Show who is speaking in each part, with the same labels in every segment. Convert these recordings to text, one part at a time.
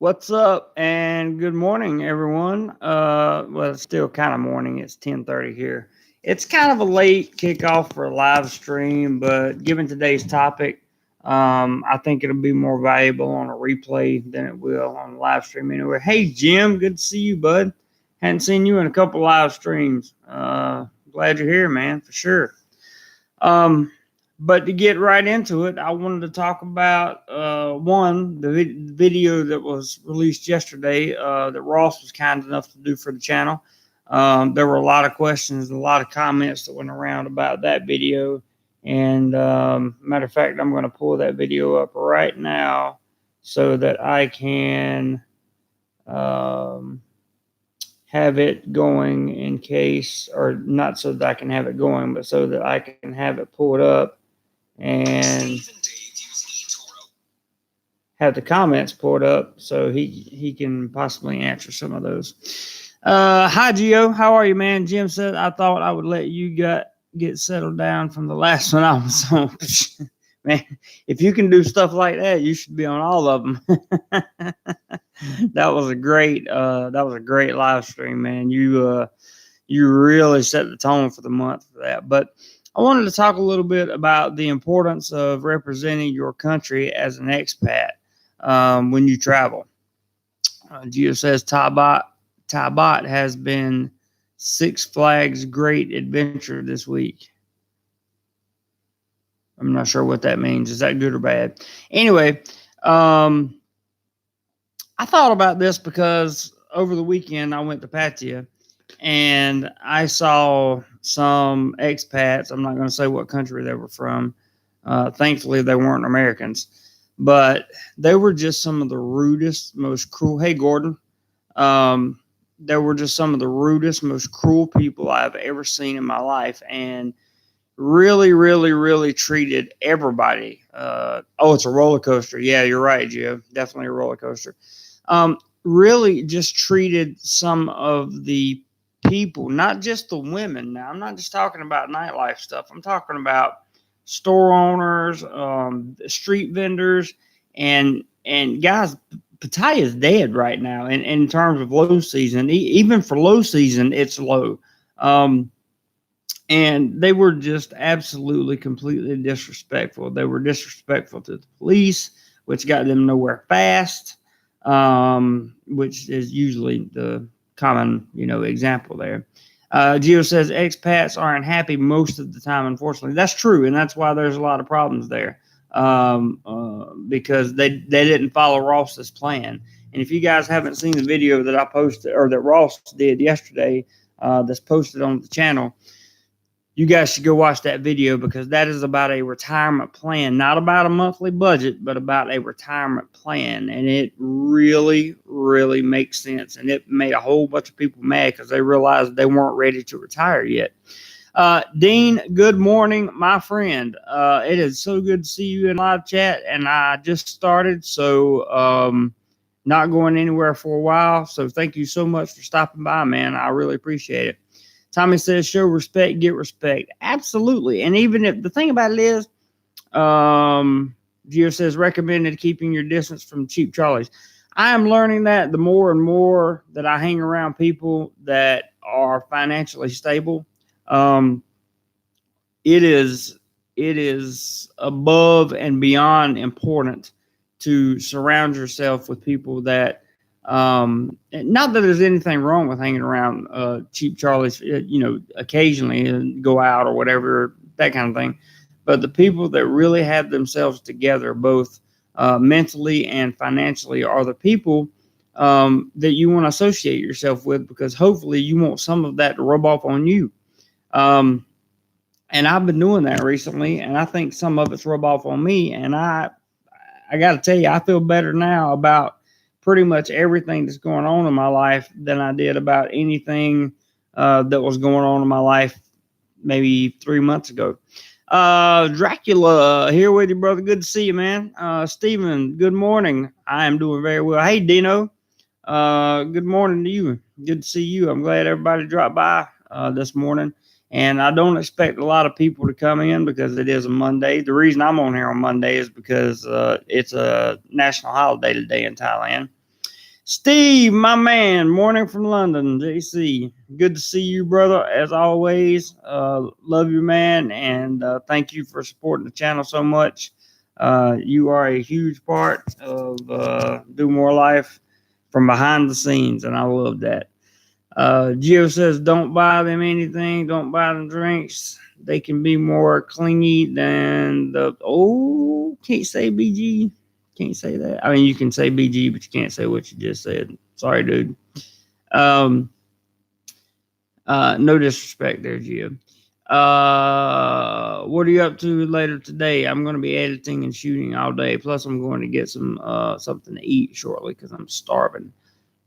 Speaker 1: What's up and good morning, everyone. Well, it's still kind of morning. It's 10:30 here. It's kind of a late kickoff for a live stream, but given today's topic, I think it'll be more valuable on a replay than it will on a live stream anyway. Hey, Jim, good to see you, bud. Hadn't seen you in a couple live streams. Glad you're here, man, for sure. Um, but to get right into it, I wanted to talk about the video that was released yesterday that Ross was kind enough to do for the channel. There were a lot of questions, a lot of comments that went around about that video. And matter of fact, I'm going to pull that video up right now so that I can um, have it going in case, or not so that I can have it going, but so that I can have it pulled up and have the comments pulled up so he can possibly answer some of those. Hi, Gio. How are you, man? Jim said, I thought I would let you get settled down from the last one I was on. Man, if you can do stuff like that, you should be on all of them. That was a great live stream, man. You really set the tone for the month for that. But I wanted to talk a little bit about the importance of representing your country as an expat when you travel. Gio says Tabat has been Six Flags Great Adventure this week. I'm not sure what that means. Is that good or bad? Anyway, I thought about this because over the weekend I went to Pattaya and I saw some expats. I'm not going to say what country they were from. Thankfully, they weren't Americans, but they were just some of the rudest, most cruel. Hey, Gordon. They were just some of the rudest, most cruel people I've ever seen in my life, and really, really, really treated everybody. It's a roller coaster. Yeah, you're right, Gio. Definitely a roller coaster. Really just treated some of the people, not just the women. Now, I'm not just talking about nightlife stuff. I'm talking about store owners, street vendors, and guys. Pattaya is dead right now, and in terms of low season, even for low season, it's low. And they were just absolutely, completely disrespectful. They were disrespectful to the police, which got them nowhere fast, which is usually the common, example there. Gio says expats aren't happy most of the time, unfortunately. That's true, and that's why there's a lot of problems there because they didn't follow Ross's plan. And if you guys haven't seen the video that I posted or that Ross did yesterday that's posted on the channel, you guys should go watch that video because that is about a retirement plan, not about a monthly budget, but about a retirement plan. And it really, really makes sense. And it made a whole bunch of people mad because they realized they weren't ready to retire yet. Dean, good morning, my friend. It is so good to see you in live chat. And I just started, so not going anywhere for a while. So thank you so much for stopping by, man. I really appreciate it. Tommy says, show respect, get respect. Absolutely. And even if the thing about it is, Gio says, recommended keeping your distance from cheap Charlies. I am learning that the more and more that I hang around people that are financially stable. It is above and beyond important to surround yourself with people that not that there's anything wrong with hanging around cheap Charlies, occasionally and go out or whatever, that kind of thing. But the people that really have themselves together, both mentally and financially, are the people that you want to associate yourself with, because hopefully you want some of that to rub off on you. And I've been doing that recently, and I think some of it's rub off on me. And I got to tell you, I feel better now about pretty much everything that's going on in my life than I did about anything that was going on in my life maybe 3 months ago. Dracula here with you, brother. Good to see you, man. Steven, good morning. I am doing very well. Hey, Dino. Good morning to you. Good to see you. I'm glad everybody dropped by this morning. And I don't expect a lot of people to come in because it is a Monday. The reason I'm on here on Monday is because it's a national holiday today in Thailand. Steve, my man, morning from London, JC. Good to see you, brother, as always. Love you, man, and thank you for supporting the channel so much. You are a huge part of Do More Life from behind the scenes, and I love that. Gio says, don't buy them anything, don't buy them drinks. They can be more clingy than can't say BG. Can't say that. I mean, you can say BG, but you can't say what you just said. Sorry, dude. Um, no disrespect there, Gio. What are you up to later today? I'm going to be editing and shooting all day. Plus, I'm going to get some something to eat shortly because I'm starving.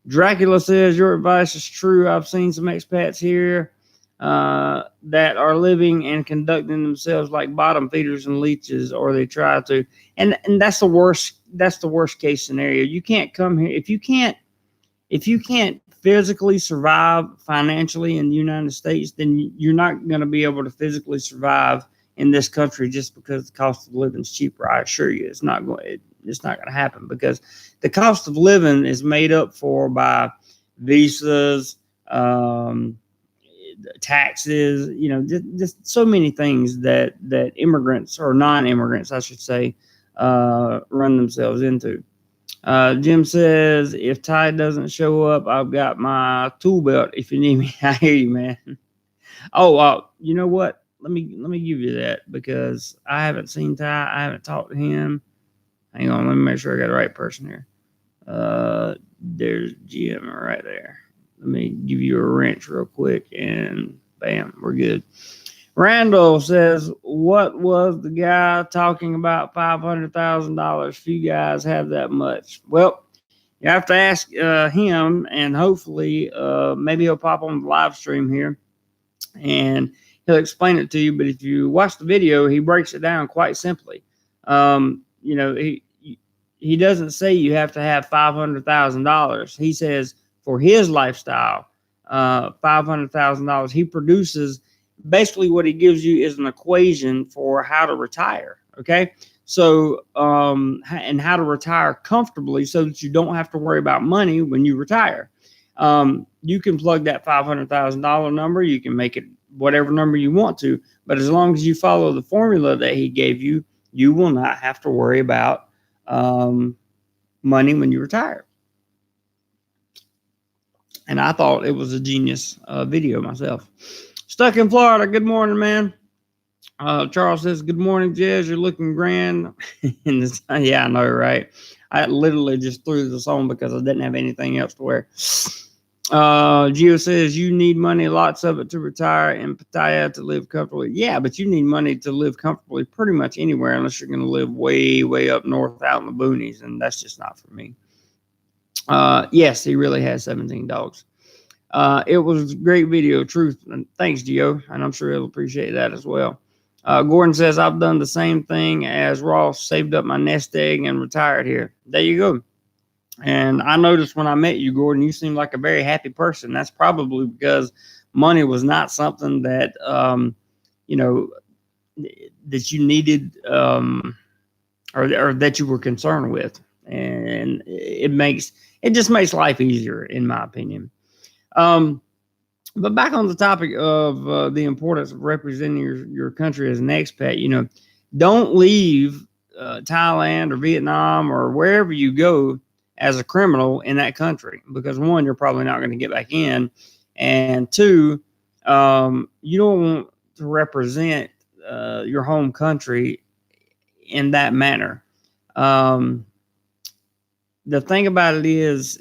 Speaker 1: Dracula says, your advice is true. I've seen some expats here that are living and conducting themselves like bottom feeders and leeches, or they try to. And that's the worst. That's the worst case scenario. You can't come here if you can't physically survive financially in the United States, then you're not going to be able to physically survive in this country just because the cost of living is cheaper. I assure you, it's not going to happen because the cost of living is made up for by visas, taxes, just so many things that immigrants or non-immigrants, I should say, run themselves into. Jim says, if Ty doesn't show up, I've got my tool belt if you need me. I hear you, man. Oh, you know what? Let me give you that because I haven't seen Ty. I haven't talked to him. Hang on, let me make sure I got the right person here. There's Jim right there. Let me give you a wrench real quick, and bam, we're good. Randall says, what was the guy talking about $500,000? Few guys have that much. Well, you have to ask him, and hopefully maybe he'll pop on the live stream here, and he'll explain it to you. But if you watch the video, he breaks it down quite simply. He doesn't say you have to have $500,000. He says for his lifestyle, $500,000. He produces. Basically, what he gives you is an equation for how to retire. Okay, so and how to retire comfortably so that you don't have to worry about money when you retire. You can plug that $500,000 number. You can make it whatever number you want to, but as long as you follow the formula that he gave you, you will not have to worry about money when you retire. And I thought it was a genius video myself. Stuck in Florida. Good morning, man. Charles says, good morning, Jez. You're looking grand. Yeah, I know, right? I literally just threw this on because I didn't have anything else to wear. Gio says, you need money, lots of it, to retire, and Pattaya to live comfortably. Yeah, but you need money to live comfortably pretty much anywhere unless you're going to live way, way up north out in the boonies, and that's just not for me. Yes, he really has 17 dogs. It was a great video, truth. And thanks, Gio, and I'm sure he'll appreciate that as well. Gordon says, I've done the same thing as Ross, saved up my nest egg and retired here. There you go. And I noticed when I met you, Gordon, you seemed like a very happy person. That's probably because money was not something that, that you needed or that you were concerned with. And it just makes life easier, in my opinion. But back on the topic of the importance of representing your country as an expat, don't leave Thailand or Vietnam or wherever you go as a criminal in that country, because one, you're probably not going to get back in, and two, you don't want to represent your home country in that manner. The thing about it is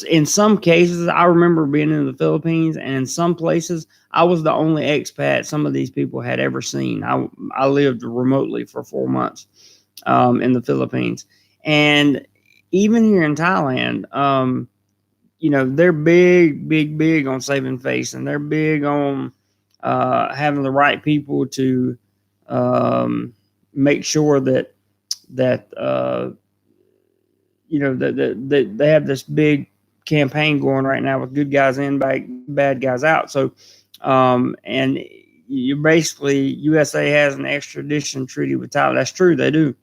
Speaker 1: in some cases, I remember being in the Philippines, and in some places, I was the only expat some of these people had ever seen. I lived remotely for 4 months in the Philippines, and even here in Thailand, they're big on saving face, and they're big on having the right people to make sure that that they have this big campaign going right now with good guys in, bad guys out. So, and you basically, USA has an extradition treaty with Thailand. That's true, they do.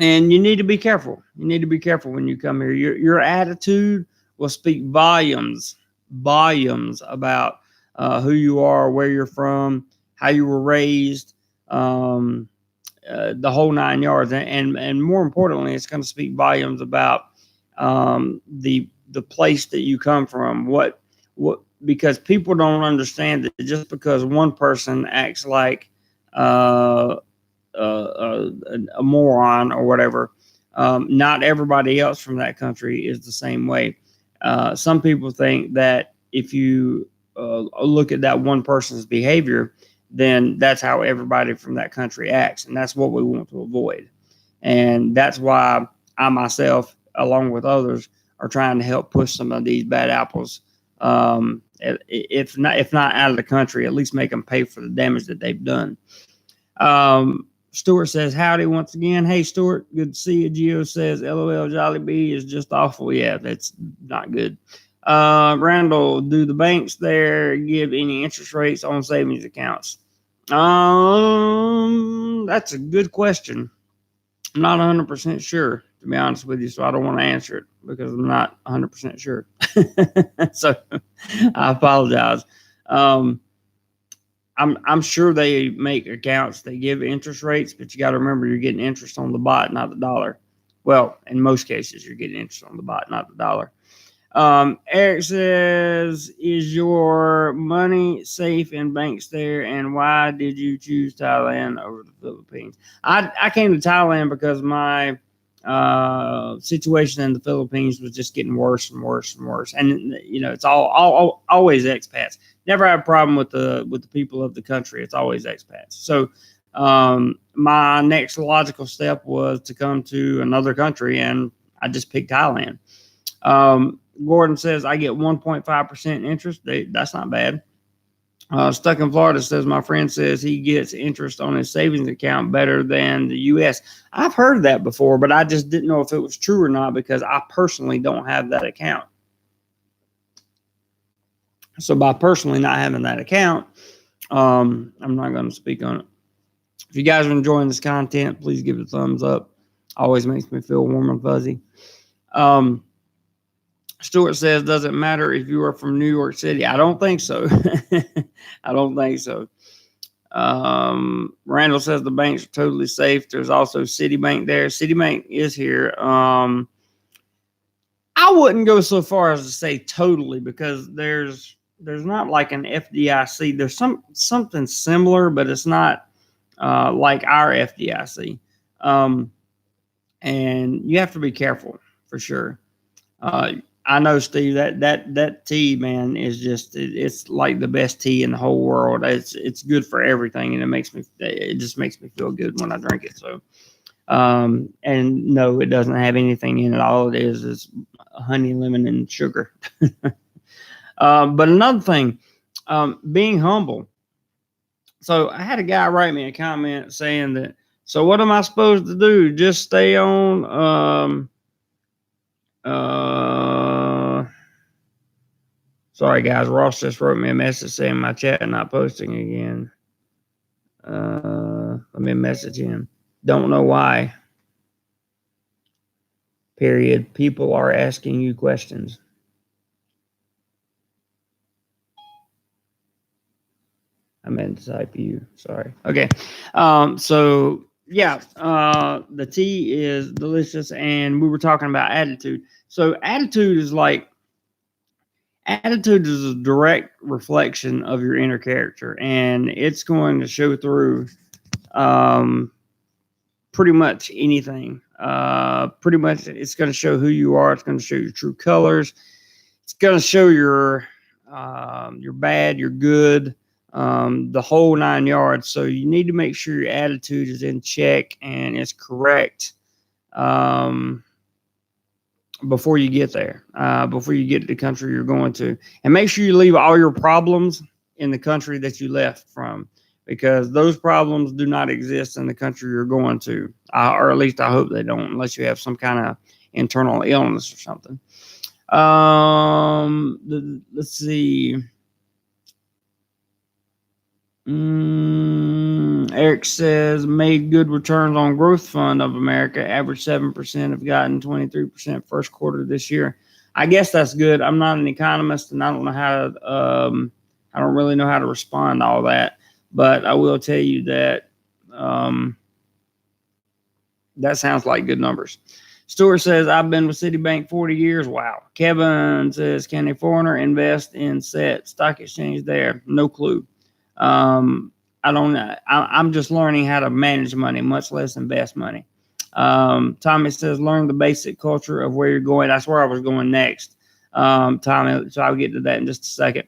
Speaker 1: and you need to be careful. You need to be careful when you come here. Your attitude will speak volumes about who you are, where you're from, how you were raised, um, the whole nine yards, and more importantly, it's going to speak volumes about the place that you come from. What because people don't understand that just because one person acts like uh, a moron or whatever. Not everybody else from that country is the same way. Some people think that if you look at that one person's behavior, then that's how everybody from that country acts, and that's what we want to avoid. And that's why I myself, along with others, are trying to help push some of these bad apples. If not out of the country, at least make them pay for the damage that they've done. Stuart says, howdy once again. Hey, Stuart, good to see you. Gio says, LOL, Jollibee is just awful. Yeah, that's not good. Randall, do the banks there give any interest rates on savings accounts? That's a good question. I'm not 100% sure, to be honest with you, so I don't want to answer it because I'm not 100% sure. So I apologize. I'm sure they make accounts that give interest rates, but you got to remember you're getting interest on the bot, not the dollar. Well, in most cases, you're getting interest on the bot, not the dollar. Eric says, is your money safe in banks there? And why did you choose Thailand over the Philippines? I came to Thailand because my situation in the Philippines was just getting worse and worse and worse. And, it's always expats. Never had a problem with the people of the country. It's always expats. So my next logical step was to come to another country, and I just picked Thailand. Gordon says, I get 1.5% interest. That's not bad. Stuck in Florida says, my friend says he gets interest on his savings account better than the U.S. I've heard that before, but I just didn't know if it was true or not because I personally don't have that account. So by personally not having that account, I'm not going to speak on it. If you guys are enjoying this content, please give it a thumbs up. Always makes me feel warm and fuzzy. Stuart says, does it matter if you are from New York City? I don't think so. I don't think so. Randall says the banks are totally safe. There's also Citibank there. Citibank is here. I wouldn't go so far as to say totally because there's not like an FDIC. There's something similar, but it's not like our FDIC. And you have to be careful for sure. I know, Steve, that tea, man, is just it's like the best tea in the whole world. It's good for everything, and it just makes me feel good when I drink it. So, and no, it doesn't have anything in it. All it is honey, lemon, and sugar. But another thing, being humble. So I had a guy write me a comment saying that. So what am I supposed to do? Just stay on. Sorry, guys. Ross just wrote me a message saying my chat not posting again. Let me message him. Don't know why. Period. People are asking you questions. I meant to type you. Sorry. Okay. So yeah, the tea is delicious, and we were talking about attitude. So attitude is a direct reflection of your inner character, and it's going to show through pretty much anything. Pretty much, it's going to show who you are. It's going to show your true colors. It's going to show your bad, your good, the whole nine yards. So you need to make sure your attitude is in check and is correct. Before you get there, before you get to the country you're going to. And make sure you leave all your problems in the country that you left from, because those problems do not exist in the country you're going to, or at least I hope they don't, unless you have some kind of internal illness or something. Let's see. Eric says made good returns on growth fund of America. Average 7%, have gotten 23% first quarter this year. I guess that's good. I'm not an economist, and I don't know how to. I don't really know how to respond to all that, but I will tell you that that sounds like good numbers. Stuart says, I've been with Citibank 40 years. Wow. Kevin says, can a foreigner invest in set stock exchange there? No clue. I don't know. I'm just learning how to manage money, much less invest money. Tommy says, learn the basic culture of where you're going. That's where I was going next. Tommy, so I'll get to that in just a second.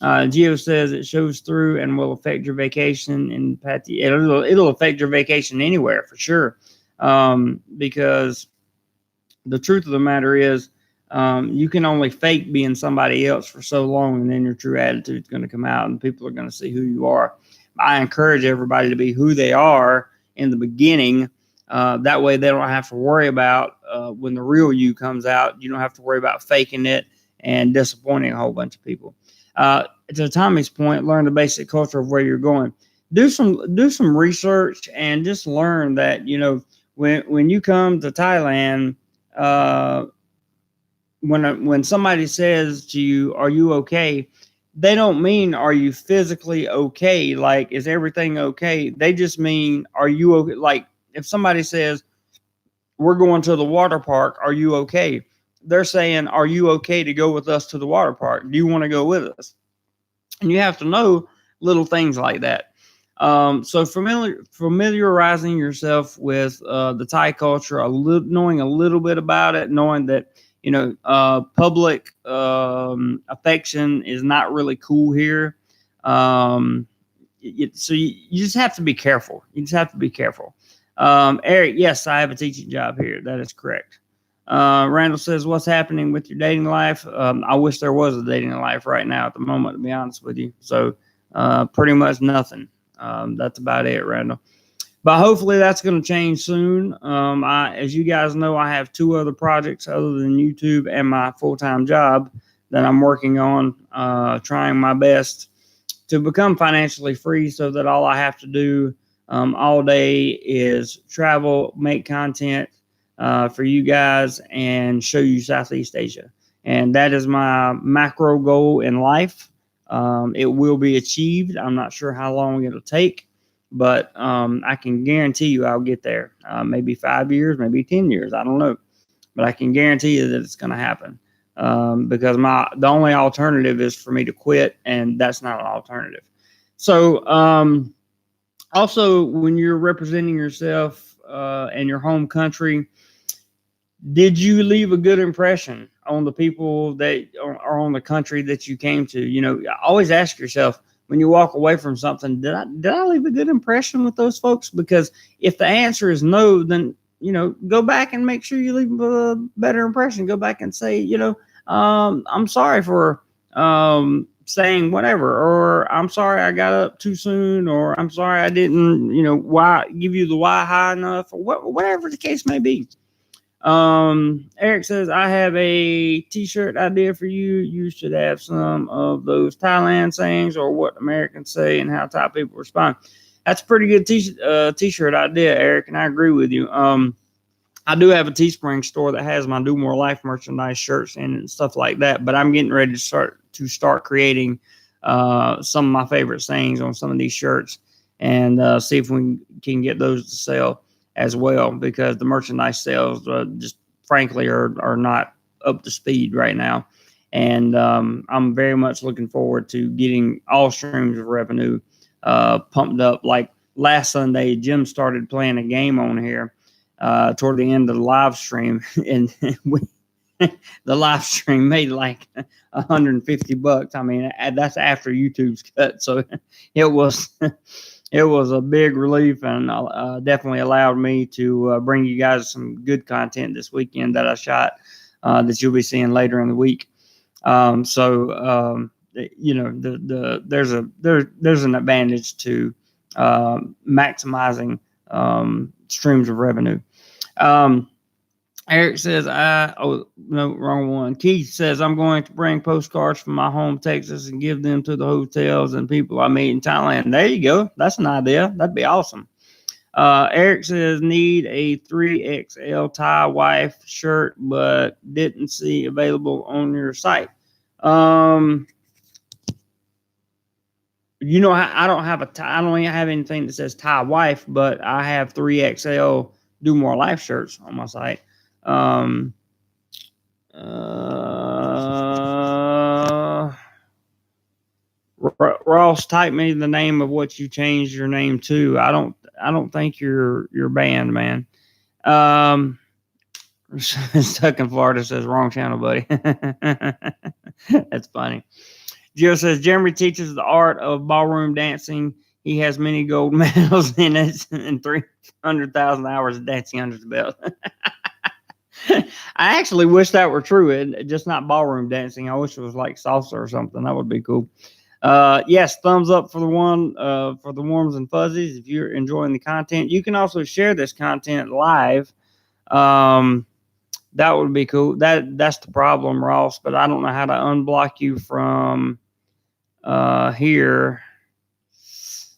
Speaker 1: Gio says it shows through and will affect your vacation. And Patty, it'll affect your vacation anywhere for sure. Because the truth of the matter is, you can only fake being somebody else for so long, and then your true attitude is going to come out, and people are going to see who you are. I encourage everybody to be who they are in the beginning. That way, they don't have to worry about when the real you comes out. You don't have to worry about faking it and disappointing a whole bunch of people. To Tommy's point, learn the basic culture of where you're going. Do some research and just learn that when you come to Thailand, when somebody says to you, "Are you okay?" they don't mean, "Are you physically okay?" Like, is everything okay? They just mean, "Are you okay?" Like, if somebody says, "We're going to the water park. Are you okay?" They're saying, "Are you okay to go with us to the water park? Do you want to go with us?" And you have to know little things like that. So familiarizing yourself with the Thai culture, knowing a little bit about it, knowing that public affection is not really cool here. So you just have to be careful. You just have to be careful. Eric, yes, I have a teaching job here. That is correct. Randall says, what's happening with your dating life? I wish there was a dating life right now at the moment, to be honest with you. So pretty much nothing. That's about it, Randall. But hopefully that's going to change soon. As you guys know, I have 2 other projects other than YouTube and my full-time job that I'm working on, trying my best to become financially free so that all I have to do all day is travel, make content for you guys, and show you Southeast Asia. And that is my macro goal in life. It will be achieved. I'm not sure how long it'll take, but I can guarantee you I'll get there. Maybe 5 years, maybe 10 years. I don't know. But I can guarantee you that it's going to happen because the only alternative is for me to quit, and that's not an alternative. So also, when you're representing yourself and your home country, did you leave a good impression on the people that are on the country that you came to? Always ask yourself when you walk away from something, did I leave a good impression with those folks? Because if the answer is no, then go back and make sure you leave a better impression. Go back and say, I'm sorry for saying whatever, or I'm sorry I got up too soon, or I'm sorry I didn't, why give you the why high enough, or whatever the case may be. Eric says, I have a t-shirt idea for you. You should have some of those Thailand sayings, or what Americans say and how Thai people respond. That's a pretty good t-shirt idea, Eric, and I agree with you. I do have a Teespring store that has my DoMoreLife merchandise, shirts, and stuff like that, but I'm getting ready to start creating some of my favorite sayings on some of these shirts, and see if we can get those to sell as well, because the merchandise sales just frankly are not up to speed right now. And I'm very much looking forward to getting all streams of revenue pumped up. Like last Sunday, Jim started playing a game on here toward the end of the live stream, and the live stream made like $150. I mean, that's after YouTube's cut. So it was it was a big relief, and definitely allowed me to bring you guys some good content this weekend that I shot that you'll be seeing later in the week. There's an advantage to maximizing streams of revenue. Eric says, oh, no, wrong one. Keith says, I'm going to bring postcards from my home, Texas, and give them to the hotels and people I meet in Thailand. There you go. That's an idea. That'd be awesome. Eric says, need a 3XL Thai wife shirt, but didn't see available on your site. You know, I don't have I don't even have anything that says Thai wife, but I have 3XL DoMoreLife shirts on my site. Ross, type me the name of what you changed your name to. I don't think you're banned, man. Stuck in Florida says wrong channel, buddy. That's funny. Gio says Jeremy teaches the art of ballroom dancing. He has many gold medals in it and 300,000 hours of dancing under the belt. I actually wish that were true. Just not ballroom dancing. I wish it was like salsa or something. That would be cool. Yes, thumbs up for the one for the warms and fuzzies. If you're enjoying the content, you can also share this content live. That would be cool. That's the problem, Ross. But I don't know how to unblock you from here.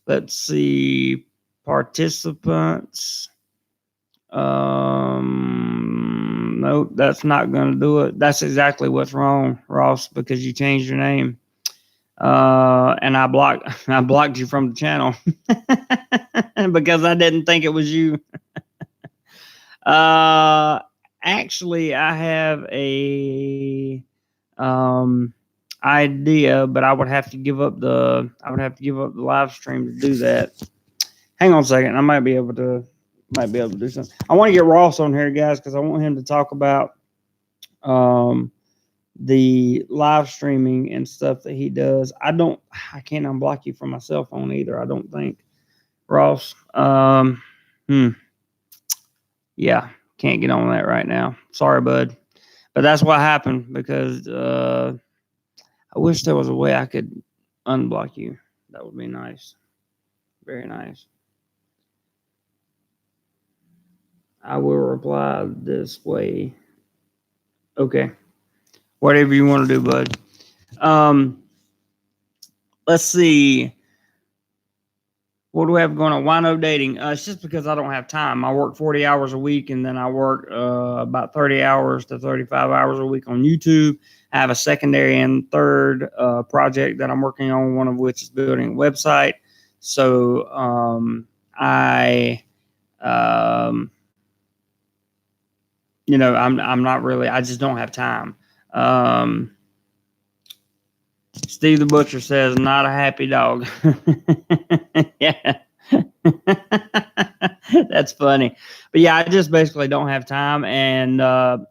Speaker 1: Let's see, participants. Nope, that's not going to do it. That's exactly what's wrong, Ross, because you changed your name. And I blocked you from the channel because I didn't think it was you. Actually, I have a idea, but I would have to give up the live stream to do that. Hang on a second. I might be able to do something. I want to get Ross on here, guys, because I want him to talk about the live streaming and stuff that he does. I can't unblock you from my cell phone either, I don't think, Ross. Yeah, can't get on that right now. Sorry, bud. But that's what happened because I wish there was a way I could unblock you. That would be nice. Very nice. I will reply this way. Okay. Whatever you want to do, bud. Let's see. What do we have going on? Why no dating? It's just because I don't have time. I work 40 hours a week, and then I work about 30 hours to 35 hours a week on YouTube. I have a secondary and third project that I'm working on, one of which is building a website. So I'm not really. I just don't have time. Steve the Butcher says, not a happy dog. Yeah. That's funny. But yeah, I just basically don't have time. And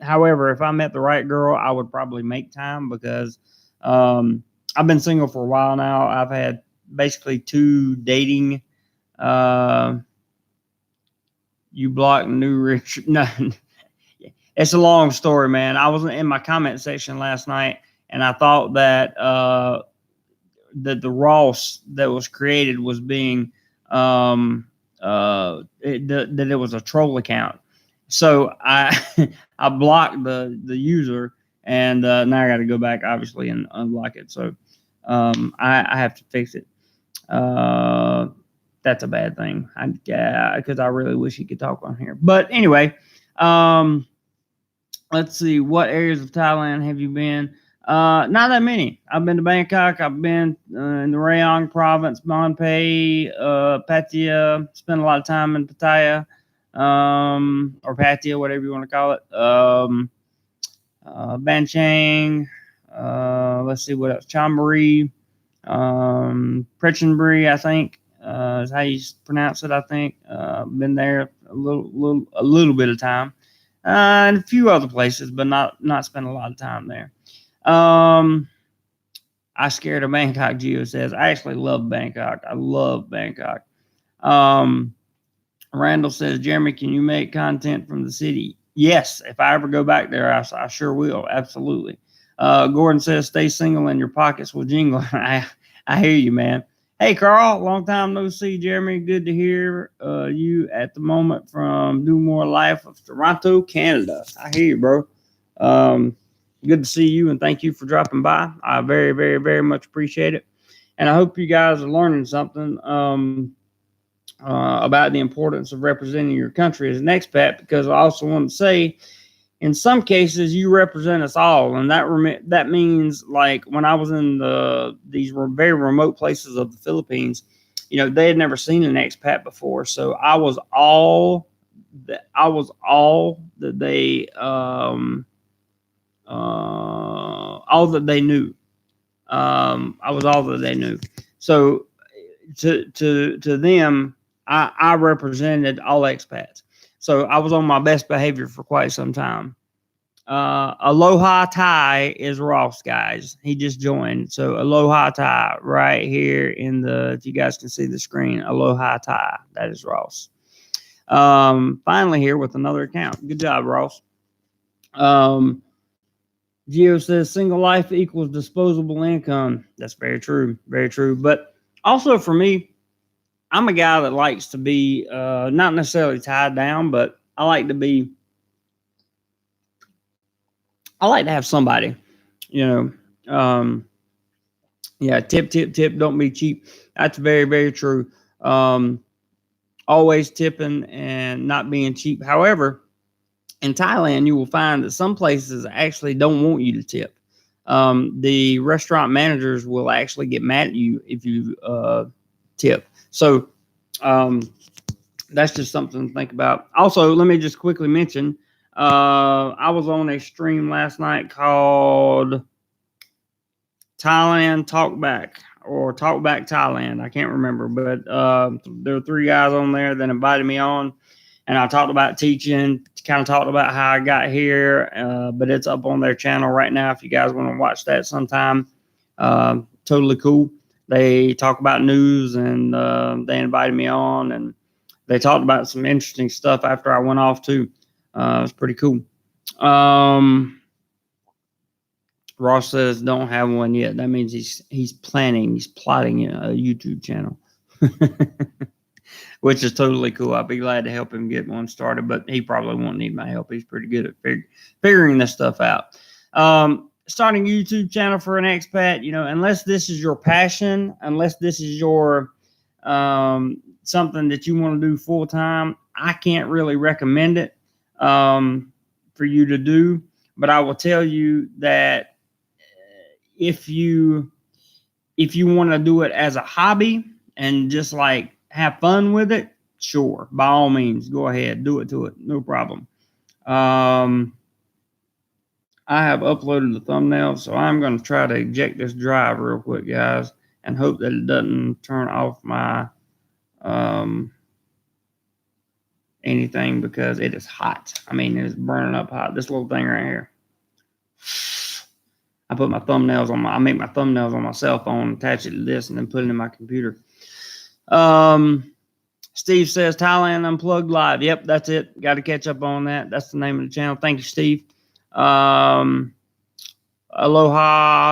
Speaker 1: however, if I met the right girl, I would probably make time because I've been single for a while now. I've had basically 2 dating. You blocked new rich. No, it's a long story, man. I was in my comment section last night, and I thought that that the Ross that was created was being that it was a troll account. So I I blocked the user, and now I got to go back obviously and unblock it. So I have to fix it. That's a bad thing. Because I really wish he could talk on here. But anyway, let's see. What areas of Thailand have you been? Not that many. I've been to Bangkok. I've been in the Rayong province, Monpay, Pattaya. Spent a lot of time in Pattaya, or Pattaya, whatever you want to call it. Ban Chang. Let's see what else. Chonburi, Prichenbury, I think is how you pronounce it. I think been there a little bit of time, and a few other places, but not spent a lot of time there. I scared of Bangkok, Gio says. I actually love Bangkok. I love Bangkok. Randall says, Jeremy, can you make content from the city? Yes, if I ever go back there, I sure will. Absolutely. Gordon says, stay single and your pockets will jingle. I hear you, man. Hey, Carl, long time no see, Jeremy. Good to hear you at the moment from DoMoreLife of Toronto, Canada. I hear you, bro. Um, Good to see you, and thank you for dropping by. I very, very, very much appreciate it. And I hope you guys are learning something about the importance of representing your country as an expat, because I also want to say in some cases you represent us all, and that means, like, when I was in these very remote places of the Philippines, they had never seen an expat before, so I was all that they knew. I was all that they knew. So to them, I represented all expats. So I was on my best behavior for quite some time. Aloha Thai is Ross, guys. He just joined. So Aloha Thai right here if you guys can see the screen, Aloha Thai. That is Ross. Finally here with another account. Good job, Ross. Geo says single life equals disposable income. That's very true. Very true. But also for me, I'm a guy that likes to be not necessarily tied down, but I like to have somebody, you know. Yeah, tip, tip, tip. Don't be cheap. That's very, very true. Um, Always tipping and not being cheap. However, in Thailand, you will find that some places actually don't want you to tip. The restaurant managers will actually get mad at you if you tip. So um, that's just something to think about. Also, let me just quickly mention I was on a stream last night called Thailand Talkback or Talkback Thailand. I can't remember, but there were three guys on there that invited me on, and I talked about teaching, kind of talked about how I got here. But it's up on their channel right now if you guys want to watch that sometime. Totally cool. They talk about news, and they invited me on, and they talked about some interesting stuff after I went off too. It's pretty cool. Ross says don't have one yet. That means he's plotting a YouTube channel, which is totally cool. I'll be glad to help him get one started, but he probably won't need my help. He's pretty good at figuring this stuff out. Starting a YouTube channel for an expat, unless this is your passion, unless this is your something that you want to do full time, I can't really recommend it for you to do. But I will tell you that if you want to do it as a hobby and just like have fun with it, sure, by all means, go ahead, do it, no problem. I have uploaded the thumbnail, so I'm going to try to eject this drive real quick, guys, and hope that it doesn't turn off my anything, because it is hot. I mean, it's burning up hot. This little thing right here. I make my thumbnails on my cell phone, attach it to this, and then put it in my computer. Steve says Thailand Unplugged Live. Yep, that's it. Got to catch up on that. That's the name of the channel. Thank you, Steve. Aloha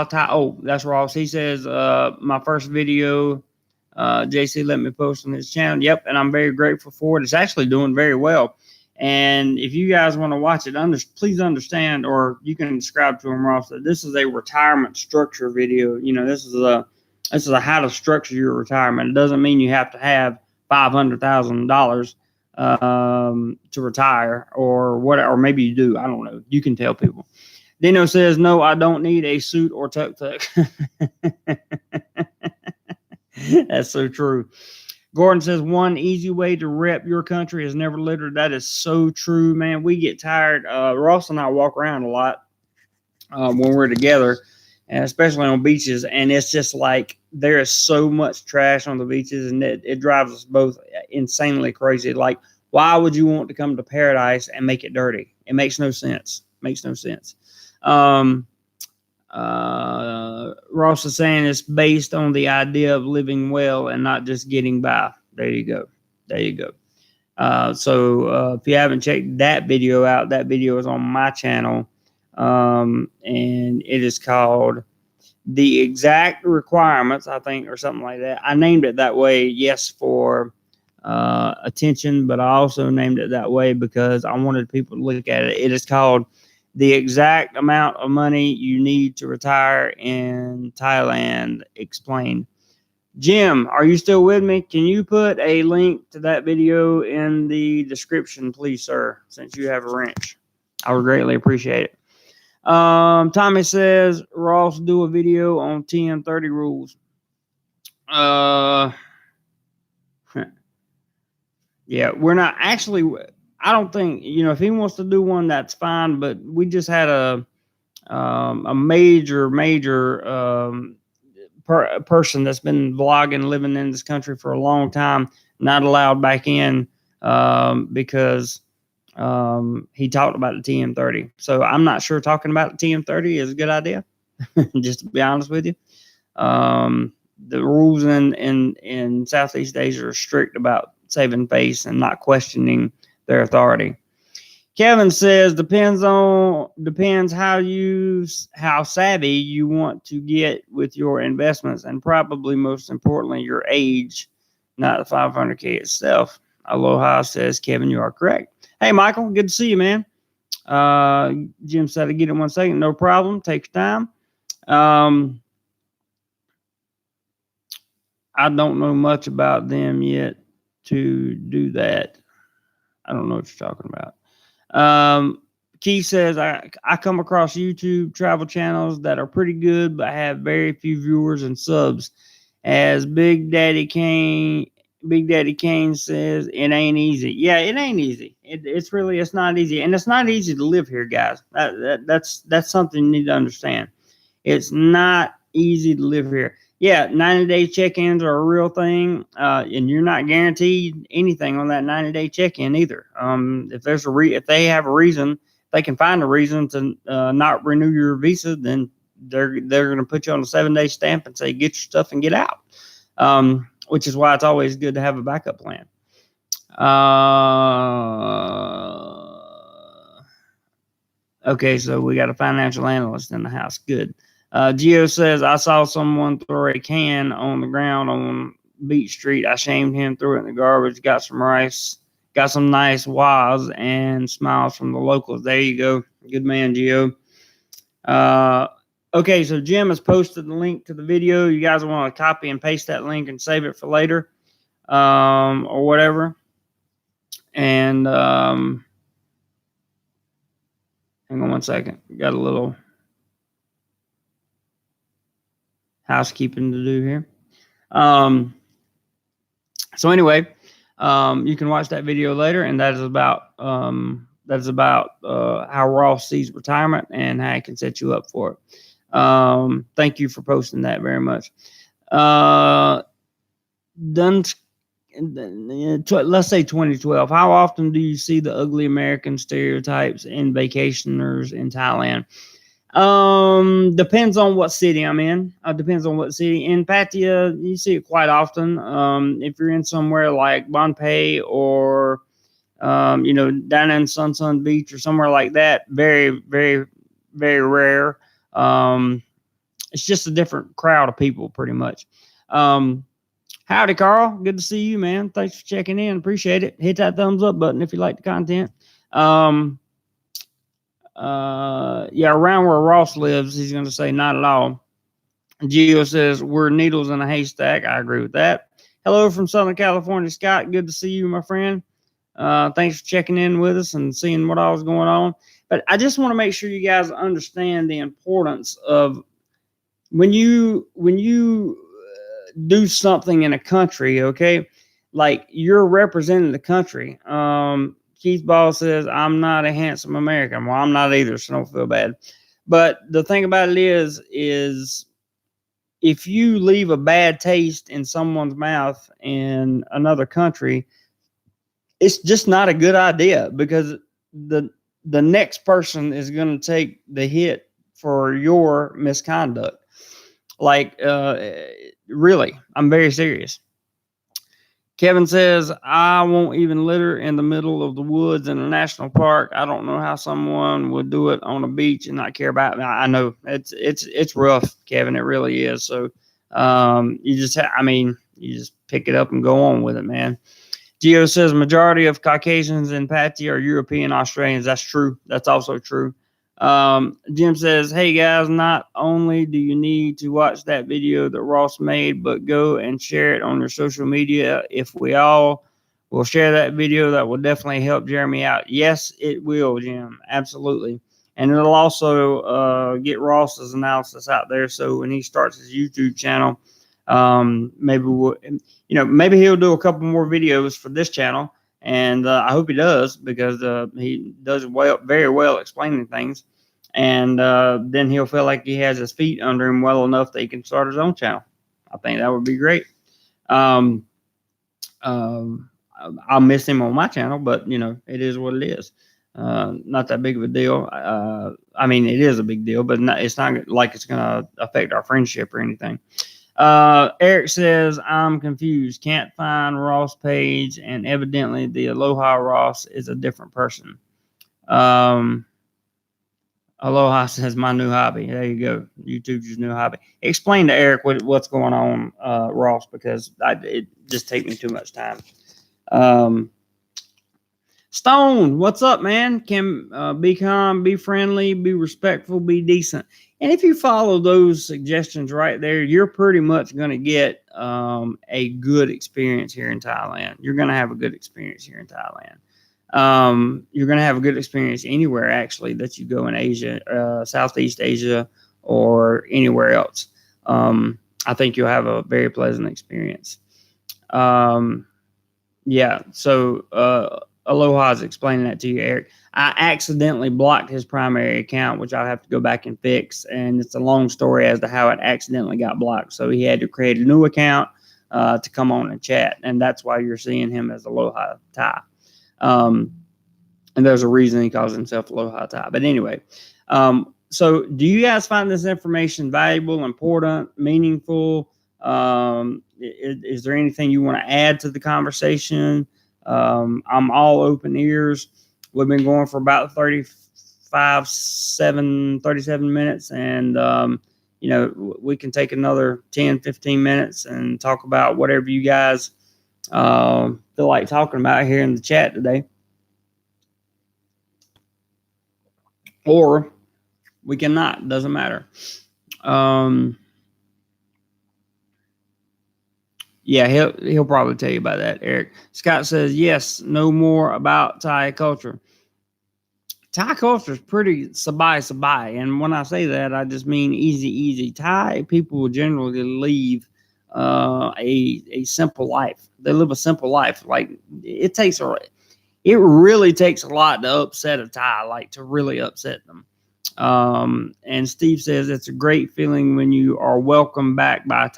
Speaker 1: Thai. Oh, that's Ross. He says my first video, JC let me post on his channel. Yep, and I'm very grateful for it. It's actually doing very well. And if you guys want to watch it, please understand, or you can subscribe to him, Ross, that this is a retirement structure video. This is a how to structure your retirement. It doesn't mean you have to have $500,000 to retire, or whatever, or maybe you do. I don't know. You can tell people. Dino says, no, I don't need a suit or tuk-tuk. That's so true. Gordon says, one easy way to rep your country is never litter. That is so true, man. We get tired. Ross and I walk around a lot when we're together, and especially on beaches. And it's just like there is so much trash on the beaches, and it drives us both insanely crazy. Like, why would you want to come to paradise and make it dirty? It makes no sense. Ross is saying it's based on the idea of living well and not just getting by. There you go. So if you haven't checked that video out, that video is on my channel, and it is called the exact requirements, I think, or something like that. I named it that way, yes, for attention, but I also named it that way because I wanted people to look at it. It is called the exact amount of money you need to retire in Thailand explained. Jim, are you still with me? Can you put a link to that video in the description, please, sir, since you have a wrench? I would greatly appreciate it. Tommy says, Ross, do a video on TM30 rules. Yeah, we're not actually. I don't think, if he wants to do one, that's fine. But we just had a major person that's been vlogging, living in this country for a long time, not allowed back in because he talked about the TM30. So I'm not sure talking about the TM30 is a good idea. Just to be honest with you. The rules in Southeast Asia are strict about saving face and not questioning their authority. Kevin says depends how savvy you want to get with your investments, and probably most importantly your age, not the 500K itself. Aloha, says Kevin. You are correct. Hey Michael, good to see you, man. Jim said I get it 1 second. No problem. Take your time. I don't know much about them yet to do that. I don't know what you're talking about. Keith says, I come across YouTube travel channels that are pretty good, but have very few viewers and subs. As Big Daddy Kane says, it ain't easy. Yeah, it ain't easy. It's not easy. And it's not easy to live here, guys. That's something you need to understand. It's not easy to live here. Yeah, 90-day check-ins are a real thing, and you're not guaranteed anything on that 90-day check-in either. If they have a reason, they can find a reason to not renew your visa, then they're going to put you on a 7-day stamp and say, get your stuff and get out, which is why it's always good to have a backup plan. Okay, so we got a financial analyst in the house. Good. Gio says, I saw someone throw a can on the ground on Beach Street. I shamed him, threw it in the garbage, got some nice wahs and smiles from the locals. There you go. Good man, Gio. Okay, so Jim has posted the link to the video. You guys want to copy and paste that link and save it for later or whatever. And hang on 1 second. Got a little housekeeping to do here. So anyway, you can watch that video later, and that is about how Ross sees retirement and how it can set you up for it. Thank you for posting that very much. Let's say 2012. How often do you see the ugly American stereotypes in vacationers in Thailand? Depends on what city I'm in. Depends on what city. In Pattaya, you see it quite often. If you're in somewhere like Bonpei or, down in Sun Beach or somewhere like that, very, very, very rare. It's just a different crowd of people, pretty much. Howdy, Carl. Good to see you, man. Thanks for checking in. Appreciate it. Hit that thumbs up button if you like the content. Around where Ross lives, he's going to say not at all. Gio says we're needles in a haystack. I agree with that. Hello from Southern California, Scott. Good to see you, my friend. Thanks for checking in with us and seeing what all was going on. But I just want to make sure you guys understand the importance of when you do something in a country, okay? Like you're representing the country. Keith Ball says, I'm not a handsome American. Well, I'm not either, so don't feel bad. But the thing about it is if you leave a bad taste in someone's mouth in another country, it's just not a good idea because the next person is going to take the hit for your misconduct. Like, really, I'm very serious. Kevin says, I won't even litter in the middle of the woods in a national park. I don't know how someone would do it on a beach and not care about it. I know it's rough, Kevin. It really is. So you just you just pick it up and go on with it, man. Gio says majority of Caucasians in Patty are European Australians. That's true. That's also true. Jim says, hey guys, not only do you need to watch that video that Ross made, but go and share it on your social media. If we all will share that video, that will definitely help Jeremy out. Yes, it will, Jim. Absolutely. And it'll also get Ross's analysis out there. So when he starts his YouTube channel, maybe maybe he'll do a couple more videos for this channel, and I hope he does because he does very well explaining things, and then he'll feel like he has his feet under him well enough that he can start his own channel. I think that would be great. Um, I'll miss him on my channel, but it is what it is. Not that big of a deal. It is a big deal, but it's not like it's going to affect our friendship or anything. Eric says, I'm confused. Can't find Ross page, and evidently the Aloha Ross is a different person. Aloha says, my new hobby. There you go. YouTube's your new hobby. Explain to Eric what's going on, Ross, because it just takes me too much time. Stone, what's up, man? Can be calm, be friendly, be respectful, be decent. And if you follow those suggestions right there, you're pretty much going to get a good experience here in Thailand. You're going to have a good experience here in Thailand. You're going to have a good experience anywhere, actually, that you go in Asia, Southeast Asia, or anywhere else. I think you'll have a very pleasant experience. Yeah, so Aloha's explaining that to you, Eric. I accidentally blocked his primary account, which I'll have to go back and fix. And it's a long story as to how it accidentally got blocked. So he had to create a new account to come on and chat. And that's why you're seeing him as Aloha Thai. And there's a reason he calls himself Aloha Thai. But anyway, so do you guys find this information valuable, important, meaningful? Is there anything you want to add to the conversation? I'm all open ears. We've been going for about 37 minutes, and we can take another 10, 15 minutes and talk about whatever you guys feel like talking about here in the chat today. Or we cannot, doesn't matter. Yeah, he'll probably tell you about that, Eric. Scott says, yes, know more about Thai culture. Thai culture is pretty sabai. And when I say that, I just mean easy. Thai people will generally leave a simple life. They live a simple life. Like it really takes a lot to upset a Thai, like to really upset them. And Steve says it's a great feeling when you are welcomed back by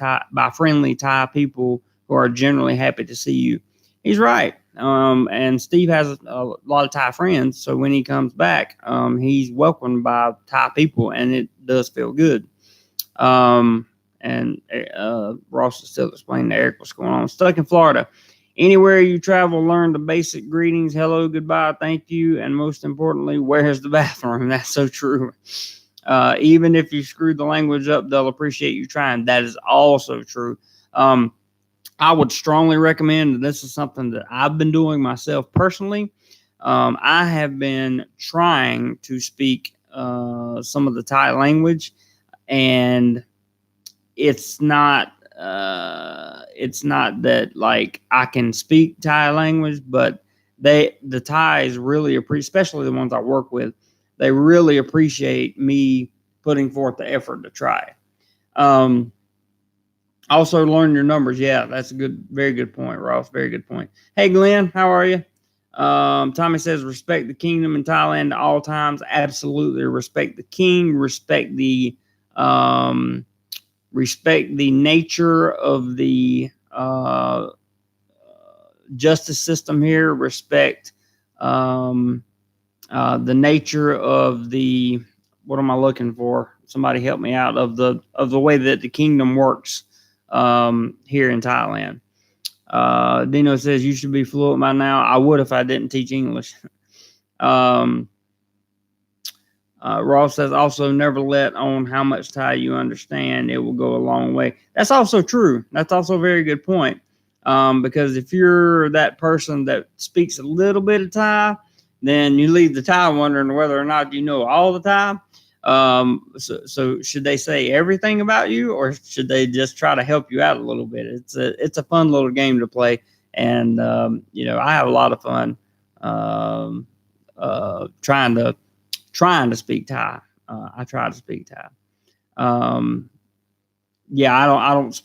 Speaker 1: friendly Thai people who are generally happy to see you. He's right. And Steve has a lot of Thai friends, so when he comes back, he's welcomed by Thai people, and it does feel good. And Ross is still explaining to Eric what's going on. Stuck in Florida. Anywhere you travel, learn the basic greetings. Hello, goodbye, thank you. And most importantly, where's the bathroom? That's so true. Even if you screwed the language up, they'll appreciate you trying. That is also true. I would strongly recommend, and this is something that I've been doing myself personally. I have been trying to speak some of the Thai language, and it's not that like I can speak Thai language, but the Thais really appreciate, especially the ones I work with, they really appreciate me putting forth the effort to try. Also learn your numbers. Yeah, that's a very good point, Ross. Very good point. Hey, Glenn, how are you? Tommy says, respect the kingdom in Thailand at all times. Absolutely. Respect the king, respect the nature of the justice system here. Respect the nature of the, what am I looking for? Somebody help me out, of the way that the kingdom works here in Thailand. Dino says you should be fluent by now. I would if I didn't teach English. Ross says also never let on how much Thai you understand. It will go a long way. That's also true. That's also a very good point. Because if you're that person that speaks a little bit of Thai, then you leave the Thai wondering whether or not you know all the Thai. So should they say everything about you, or should they just try to help you out a little bit? It's a fun little game to play, and I have a lot of fun trying to speak Thai. I try to speak Thai. Yeah, I don't,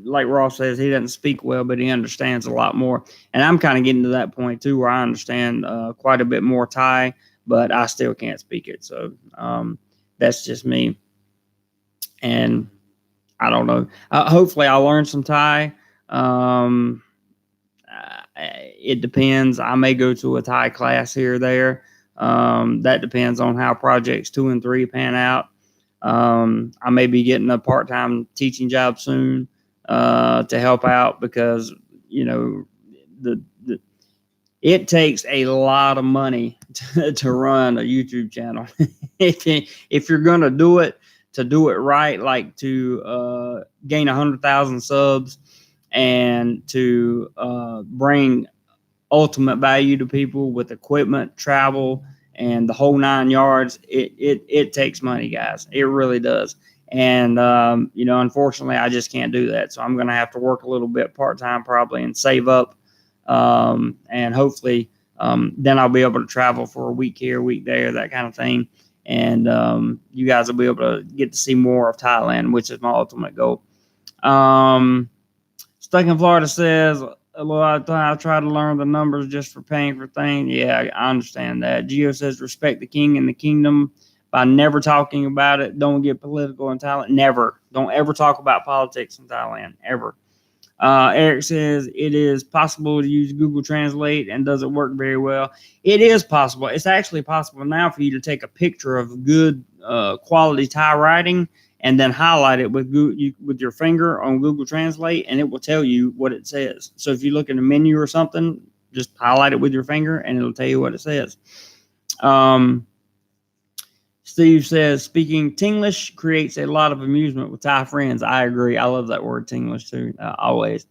Speaker 1: like Ross says, he doesn't speak well, but he understands a lot more. And I'm kind of getting to that point too, where I understand quite a bit more Thai, but I still can't speak it. So that's just me. And I don't know. Hopefully I'll learn some Thai. It depends. I may go to a Thai class here or there. That depends on how projects 2 and 3 pan out. I may be getting a part-time teaching job soon to help out because it takes a lot of money to run a YouTube channel. If you're gonna do it, to do it right, like to gain 100,000 subs and to bring ultimate value to people with equipment, travel, and the whole 9 yards, it takes money, guys. It really does. And unfortunately, I just can't do that. So I'm going to have to work a little bit part-time probably and save up, and hopefully then I'll be able to travel for a week here, a week there, that kind of thing. And you guys will be able to get to see more of Thailand, which is my ultimate goal. Stuck in Florida says, a lot of time I try to learn the numbers just for paying for things. Yeah, I understand that. Gio says respect the king and the kingdom by never talking about it. Don't get political in Thailand. Never. Don't ever talk about politics in Thailand. Ever. Eric says it is possible to use Google Translate and does it work very well. It is possible. It's actually possible now for you to take a picture of good quality Thai writing and then highlight it with your finger on Google Translate, and it will tell you what it says. So if you look at a menu or something, just highlight it with your finger, and it'll tell you what it says. Steve says, speaking Tinglish creates a lot of amusement with Thai friends. I agree. I love that word, Tinglish, too, always.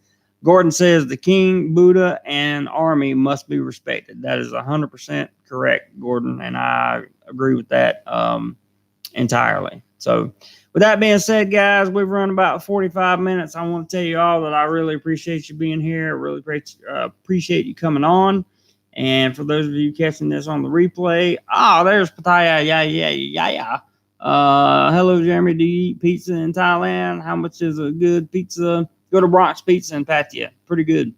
Speaker 1: Gordon says, the king, Buddha, and army must be respected. That is 100% correct, Gordon, and I agree with that entirely. So with that being said, guys, we've run about 45 minutes. I want to tell you all that I really appreciate you being here. I really appreciate you coming on. And for those of you catching this on the replay, there's Pattaya. Yeah. Hello, Jeremy. Do you eat pizza in Thailand? How much is a good pizza? Go to Bronx Pizza in Pattaya. Pretty good.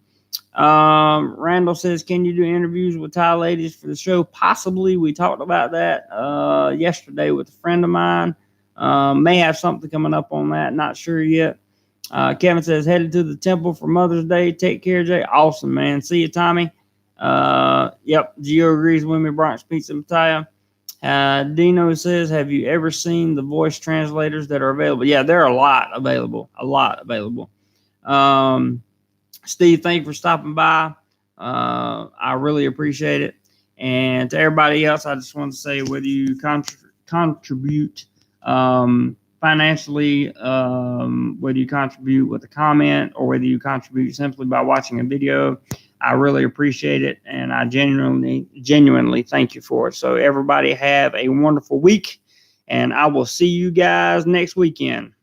Speaker 1: Randall says, can you do interviews with Thai ladies for the show? Possibly. We talked about that yesterday with a friend of mine. May have something coming up on that. Not sure yet. Kevin says, headed to the temple for Mother's Day. Take care, Jay. Awesome, man. See you, Tommy. Yep. Gio agrees with me. Bronx Pizza Pattaya. Dino says, have you ever seen the voice translators that are available? Yeah, there are a lot available. Steve, thank you for stopping by. I really appreciate it. And to everybody else, I just want to say, whether you contribute financially, whether you contribute with a comment, or whether you contribute simply by watching a video, I really appreciate it, and I genuinely thank you for it. So everybody have a wonderful week, and I will see you guys next weekend.